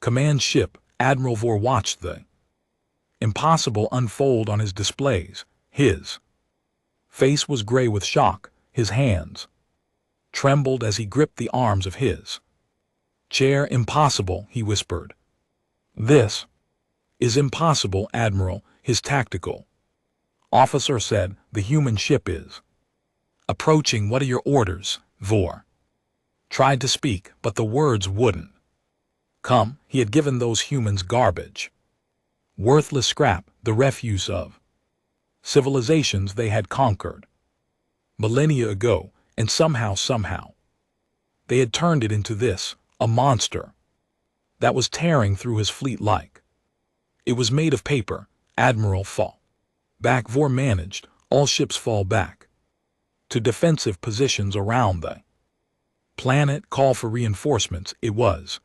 command ship, Admiral Vor watched the impossible unfold on his displays. His face was gray with shock. His hands trembled as he gripped the arms of his chair. Impossible, he whispered. This is impossible, Admiral, his tactical officer said. The human ship is approaching. What are your orders? Vor tried to speak, but the words wouldn't come. He had given those humans garbage, worthless scrap, the refuse of civilizations they had conquered millennia ago, and somehow they had turned it into this, a monster that was tearing through his fleet like it was made of paper. Admiral, fall back. Vor managed. All ships fall back to defensive positions around the planet. Call for reinforcements. It was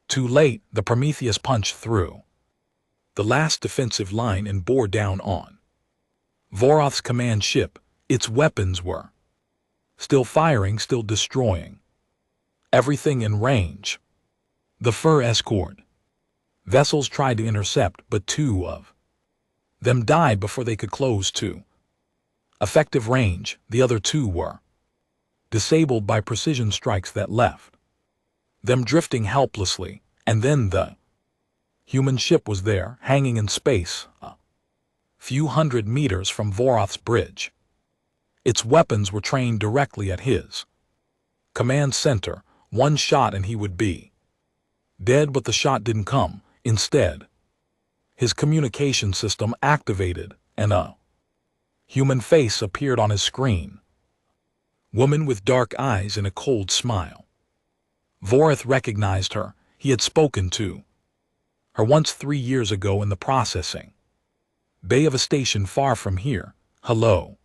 too late. The Prometheus punched through the last defensive line and bore down on Voroth's command ship. Its weapons were still firing, still destroying everything in range. The fur escort. Vessels tried to intercept, but 2 of them died before they could close to effective range. The other 2 were disabled by precision strikes that left them drifting helplessly, and then the human ship was there, hanging in space, a few hundred meters from Voroth's bridge. Its weapons were trained directly at his command center. 1 shot and he would be dead, but the shot didn't come. Instead, his communication system activated, and a human face appeared on his screen. Woman with dark eyes and a cold smile. Voroth recognized her. He had spoken to her once 3 years ago in the processing bay of a station far from here. Hello,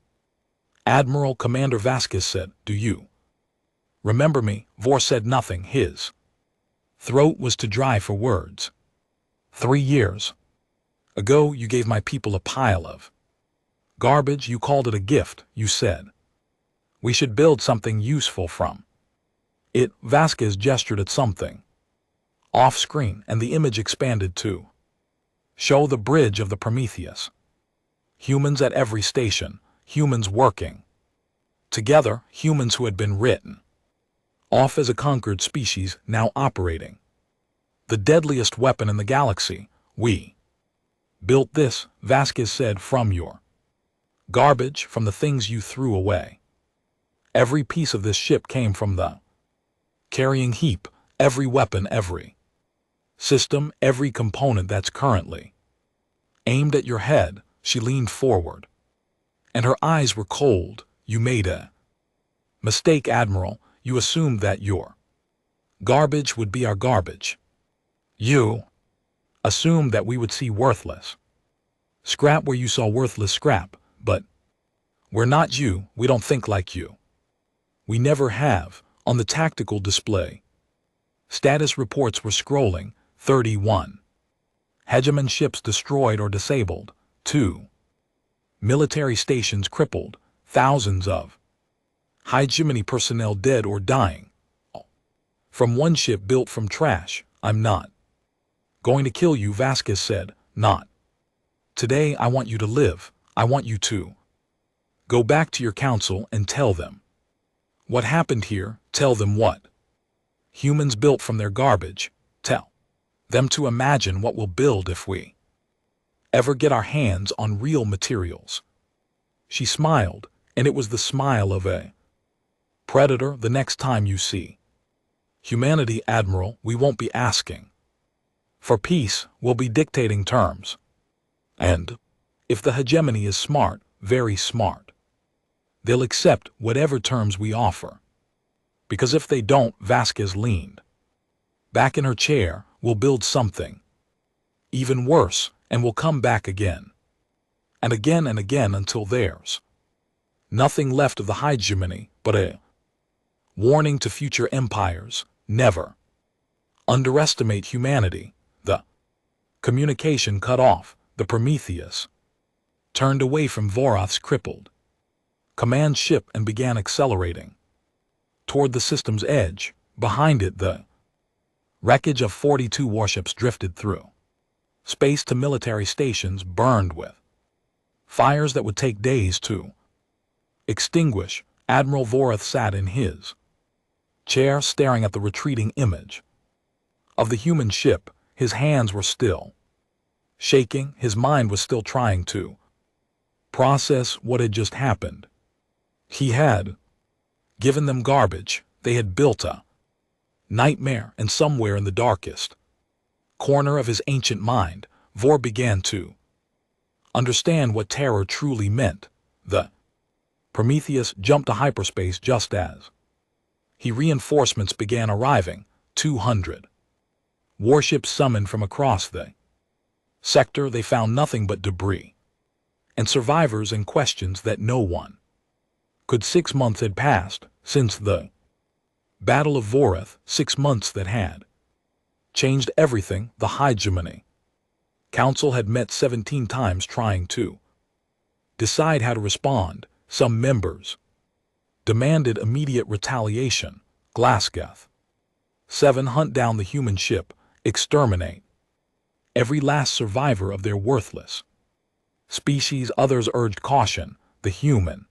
Admiral, Commander Vasquez said. Do you remember me? Vor said nothing. His throat was too dry for words. 3 years ago, you gave my people a pile of garbage. You called it a gift. You said we should build something useful from it. Vasquez gestured at something off-screen, and the image expanded to show the bridge of the Prometheus. Humans at every station, humans working together, humans who had been written off as a conquered species, now operating the deadliest weapon in the galaxy. We built this, Vasquez said, from your garbage, from the things you threw away. Every piece of this ship came from the carrying heap, every weapon, every system, every component that's currently aimed at your head. She leaned forward, and her eyes were cold. You made a mistake, Admiral. You assumed that your garbage would be our garbage. You assumed that we would see worthless scrap where you saw worthless scrap, but we're not you. We don't think like you. We never have. On the tactical display, status reports were scrolling. 31 hegemon ships destroyed or disabled, 2 military stations crippled, thousands of hegemony personnel dead or dying from 1 ship built from trash. I'm not going to kill you, Vasquez said. Not today. I want you to live. I want you to go back to your council and tell them what happened here. Tell them what humans built from their garbage. Tell them to imagine what we'll build if we ever get our hands on real materials. She smiled, and it was the smile of a predator. The next time you see humanity, Admiral, we won't be asking for peace. We'll be dictating terms. And if the hegemony is smart, very smart, they'll accept whatever terms we offer. Because if they don't, Vasquez leaned back in her chair, we'll build something even worse, and we'll come back again and again and again until there's nothing left of the hegemony but a warning to future empires. Never underestimate humanity. The communication cut off. The Prometheus turned away from Voroth's crippled command ship and began accelerating toward the system's edge. Behind it, the wreckage of 42 warships drifted through space to military stations burned with fires that would take days to extinguish. Admiral Voroth sat in his chair staring at the retreating image of the human ship. His hands were still shaking. His mind was still trying to process what had just happened. He had given them garbage. They had built a nightmare, and somewhere in the darkest corner of his ancient mind, Vor began to understand what terror truly meant. The Prometheus jumped to hyperspace just as reinforcements began arriving. 200 warships summoned from across the sector. They found nothing but debris and survivors and questions that no one could. 6 months had passed since the Battle of Voroth, 6 months that had changed everything. The hegemony council had met 17 times trying to decide how to respond. Some members demanded immediate retaliation. Glasgow 7 hunt down the human ship, exterminate every last survivor of their worthless species. Others urged caution. The human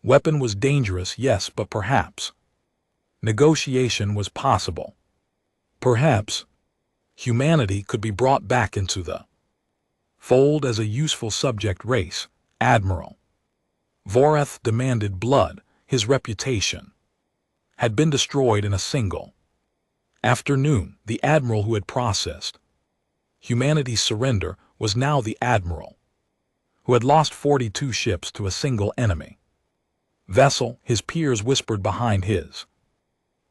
weapon was dangerous, yes, but perhaps negotiation was possible. Perhaps humanity could be brought back into the fold as a useful subject race. Admiral Vorath demanded blood. His reputation had been destroyed in a single afternoon. The admiral who had processed humanity's surrender was now the admiral who had lost 42 ships to a single enemy vessel. His peers whispered behind his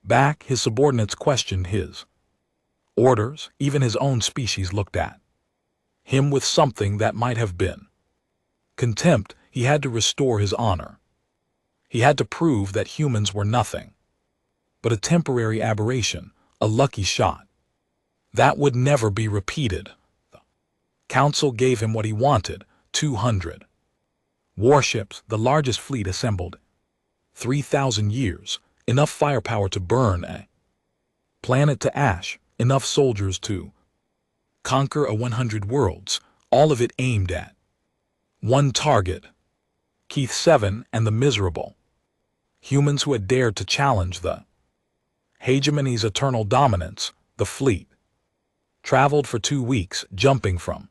back. His subordinates questioned his orders. Even his own species looked at him with something that might have been contempt. He had to restore his honor. He had to prove that humans were nothing but a temporary aberration, a lucky shot that would never be repeated. The council gave him what he wanted: 200 warships, the largest fleet assembled 3,000 years, enough firepower to burn a planet to ash, enough soldiers to conquer a 100 worlds, all of it aimed at one target: Keith 7 and the miserable humans who had dared to challenge the hegemony's eternal dominance. The fleet traveled for 2 weeks, jumping from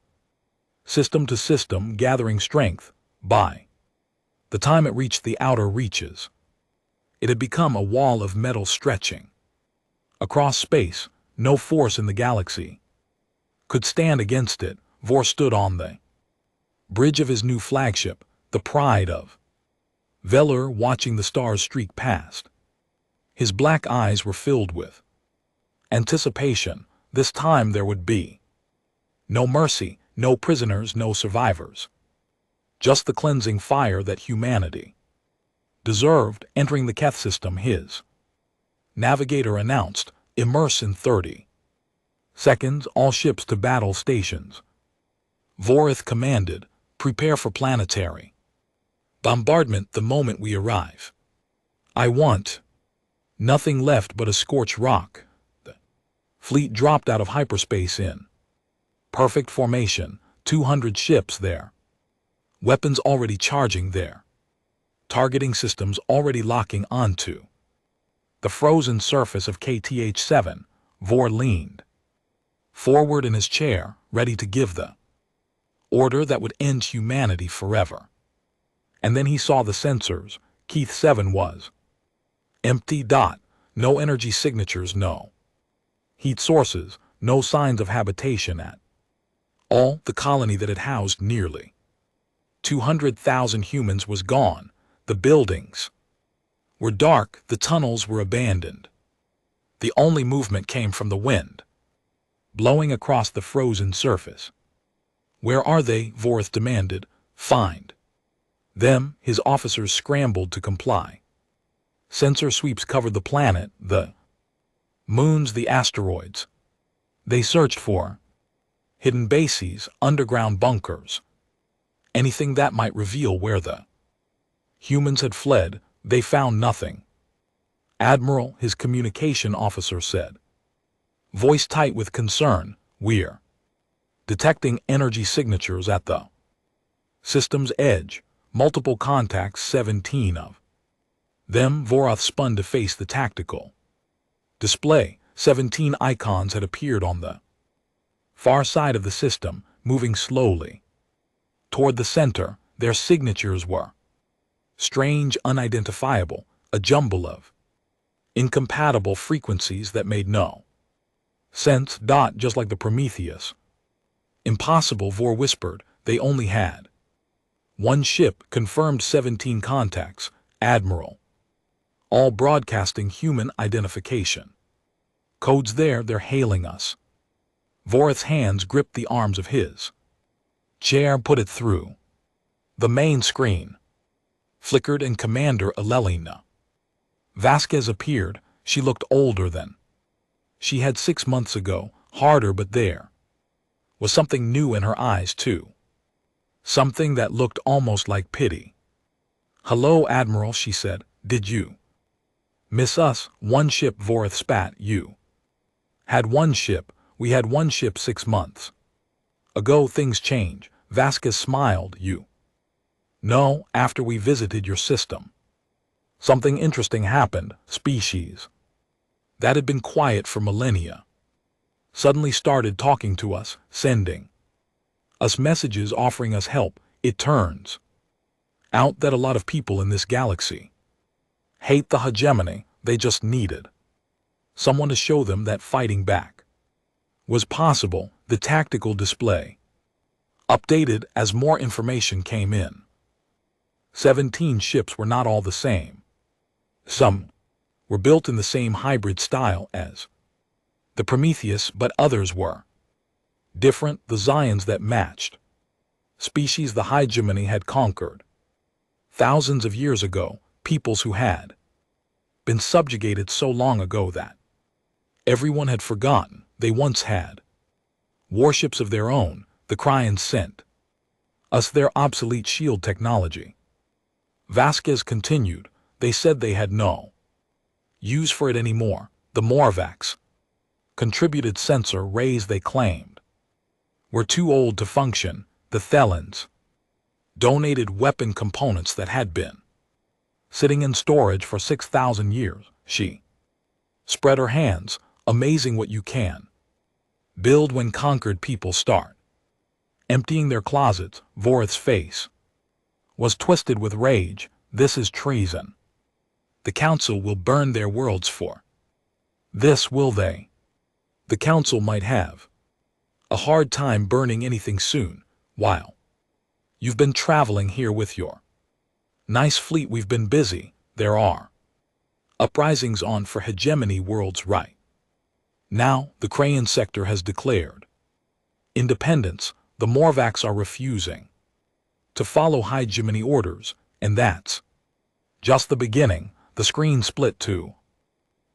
system to system, gathering strength. By the time it reached the outer reaches, it had become a wall of metal stretching across space. No force in the galaxy could stand against it. Vor stood on the bridge of his new flagship, the pride of Velur, watching the stars streak past. His black eyes were filled with anticipation. This time there would be no mercy, no prisoners, no survivors. Just the cleansing fire that humanity deserved. Entering the Keth system, his navigator announced, "Immerse in 30 seconds, all ships to battle stations." Vorath commanded, "Prepare for planetary bombardment the moment we arrive. I want nothing left but a scorched rock." The fleet dropped out of hyperspace in perfect formation, 200 ships there, weapons already charging there, targeting systems already locking onto the frozen surface of KTH-7. Vor leaned forward in his chair, ready to give the order that would end humanity forever. And then he saw the sensors. Keith 7 was empty. No energy signatures, no heat sources, no signs of habitation at all. The colony that had housed nearly 200,000 humans was gone. The buildings were dark, the tunnels were abandoned. The only movement came from the wind blowing across the frozen surface. "Where are they?" Vorath demanded. "Find them." His officers scrambled to comply. Sensor sweeps covered the planet, the moons, the asteroids. They searched for hidden bases, underground bunkers, anything that might reveal where the humans had fled. They found nothing. "Admiral," his communication officer said, voice tight with concern, "we're detecting energy signatures at the system's edge. Multiple contacts, 17 of them." Vorath spun to face the tactical display. 17 icons had appeared on the far side of the system, moving slowly toward the center. Their signatures were strange, unidentifiable, a jumble of incompatible frequencies that made no sense. Just like the Prometheus. "Impossible," Vor whispered. "They only had one ship." Confirmed. 17 contacts, Admiral. All broadcasting human identification codes there. They're hailing us. Vorath's hands gripped the arms of his chair, put it through the main screen. Flickered, and Commander Elelina Vasquez appeared. She looked older than she had 6 months ago, harder, but there was something new in her eyes too. Something that looked almost like pity. "Hello, Admiral," she said. "Did you miss us?" "One ship," Vorath spat. "You Had one ship. We had one ship 6 months ago. Things change. Vasquez smiled. You know, after we visited your system, something interesting happened. Species that had been quiet for millennia suddenly started talking to us, sending us messages offering us help. It turns out that a lot of people in this galaxy hate the hegemony. They just needed someone to show them that fighting back was possible. The tactical display updated as more information came in. 17 ships were not all the same. Some were built in the same hybrid style as the Prometheus, but others were different, the Zions that matched species the hegemony had conquered thousands of years ago, peoples who had been subjugated so long ago that everyone had forgotten they once had warships of their own. The Cryans sent us their obsolete shield technology. Vasquez continued. They said they had no use for it anymore. The Morvacs contributed sensor rays they claimed were too old to function. The Thelans donated weapon components that had been sitting in storage for 6,000 years. She spread her hands. Amazing what you can build when conquered people start emptying their closets. Vorath's face was twisted with rage. This is treason. The Council will burn their worlds for this, will they? The Council might have a hard time burning anything soon. While you've been traveling here with your nice fleet, we've been busy. There are uprisings on for hegemony worlds right now. The Crayon sector has declared independence. The Morvacs are refusing to follow hegemony orders, and that's just the beginning. The screen split to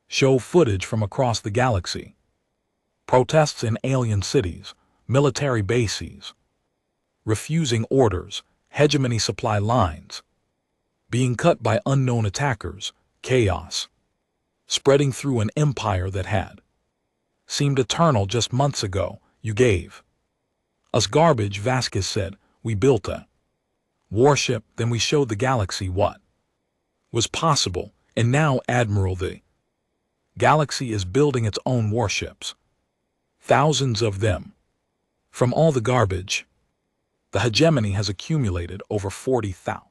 show footage from across the galaxy. Protests in alien cities, military bases refusing orders, hegemony supply lines being cut by unknown attackers, chaos spreading through an empire that had seemed eternal just months ago. You gave us garbage, Vasquez said. We built a warship, then we showed the galaxy what was possible, and now, Admiral, the galaxy is building its own warships. Thousands of them. From all the garbage the hegemony has accumulated over 40,000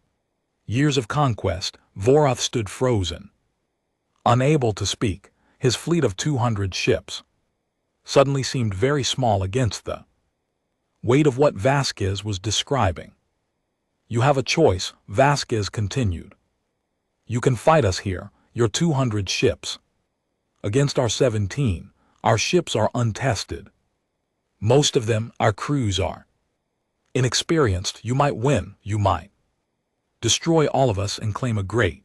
years of conquest. Vorath stood frozen, unable to speak. His fleet of 200 ships suddenly seemed very small against the weight of what Vasquez was describing. You have a choice, Vasquez continued. You can fight us here, your 200 ships, against our 17. Our ships are untested. Most of them, our crews are inexperienced. You might win, you might destroy all of us and claim a great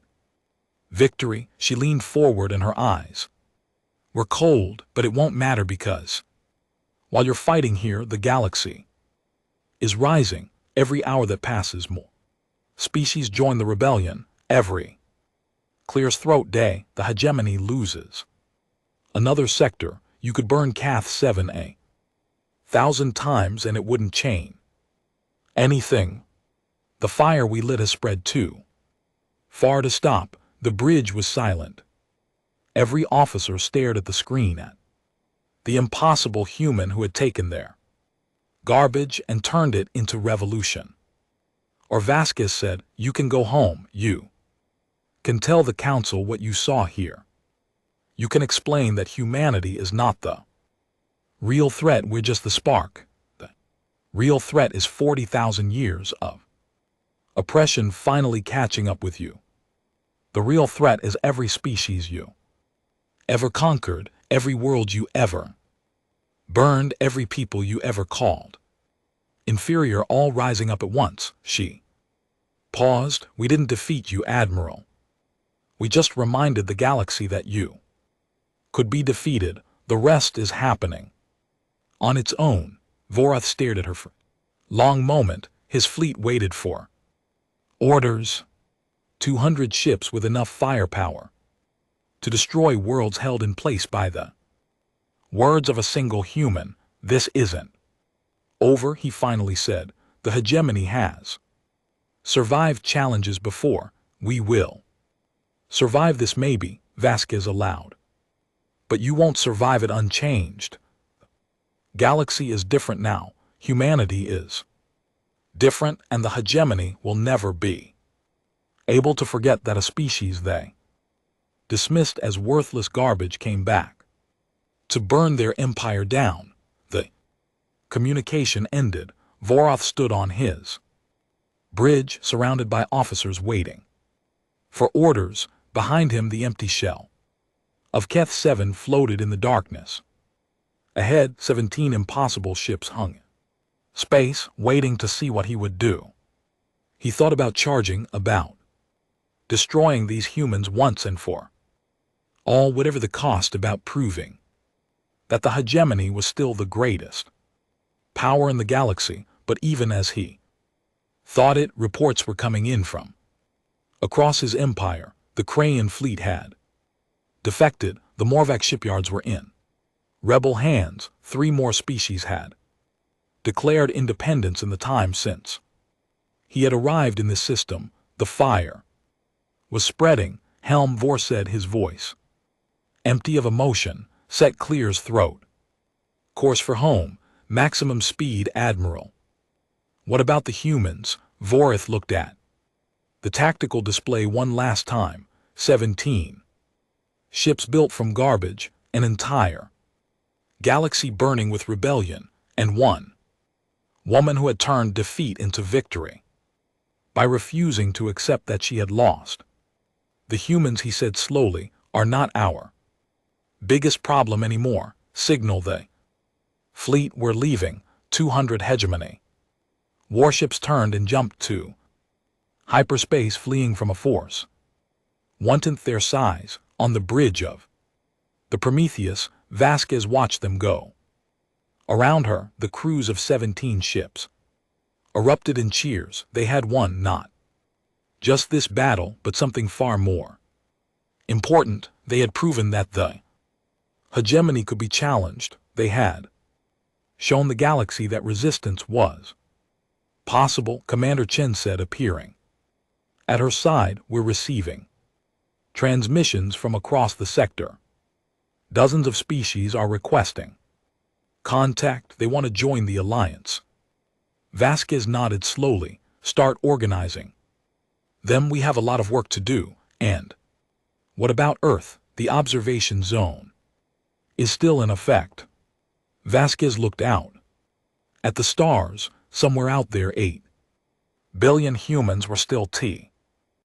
victory. She leaned forward and her eyes were cold, but it won't matter because while you're fighting here, the galaxy is rising. Every hour that passes, more species join the rebellion. Every clears throat day, the hegemony loses another sector. You could burn Cath 7A 1,000 times and it wouldn't change anything. The fire we lit has spread too far to stop. The bridge was silent. Every officer stared at the screen at the impossible human who had taken their garbage and turned it into revolution. Or Vasquez said, you can go home. You can tell the Council what you saw here. You can explain that humanity is not the real threat. We're just the spark. The real threat is 40,000 years of oppression finally catching up with you. The real threat is every species you ever conquered, every world you ever burned, every people you ever called inferior, all rising up at once. She paused. We didn't defeat you, Admiral. We just reminded the galaxy that you could be defeated. The rest is happening on its own. Vorath stared at her for a long moment. His fleet waited for orders. 200 ships with enough firepower to destroy worlds held in place by the Words of a single human. This isn't over, he finally said. The hegemony has survived challenges before. We will survive this maybe, Vasquez allowed. But you won't survive it unchanged. Galaxy is different now. Humanity is different, and the hegemony will never be able to forget that a species they dismissed as worthless garbage came back to burn their empire down. The communication ended. Voroth stood on his bridge, surrounded by officers waiting for orders. Behind him, the empty shell of Keth 7 floated in the darkness. Ahead, 17 impossible ships hung in space, waiting to see what he would do. He thought about charging, about destroying these humans once and for all, whatever the cost, about proving that the hegemony was still the greatest power in the galaxy. But even as he thought it, reports were coming in from across his empire. The Krayan fleet had defected. The Morvac shipyards were in rebel hands. 3 more species had declared independence in the time since he had arrived in this system. The fire was spreading. Helm Vor said, his voice empty of emotion. Set Clear's throat. Course for home. Maximum speed, Admiral. What about the humans? Vorith looked at the tactical display one last time. 17 ships built from garbage, an entire galaxy burning with rebellion, and one woman who had turned defeat into victory by refusing to accept that she had lost. The humans, he said slowly, are not our biggest problem anymore. Signal the fleet, we're leaving. 200 hegemony warships turned and jumped to hyperspace, fleeing from a force 1/10 their size. On the bridge of the Prometheus, Vasquez watched them go. Around her, the crews of 17 ships erupted in cheers. They had won not just this battle, but something far more important. They had proven that the hegemony could be challenged. They had shown the galaxy that resistance was possible, Commander Chen said, appearing at her side. We're receiving transmissions from across the sector. Dozens of species are requesting contact. They want to join the alliance. Vasquez nodded slowly. Start organizing them. We have a lot of work to do. And what about Earth? The observation zone is still in effect. Vasquez looked out at the stars. Somewhere out there, 8 billion humans were still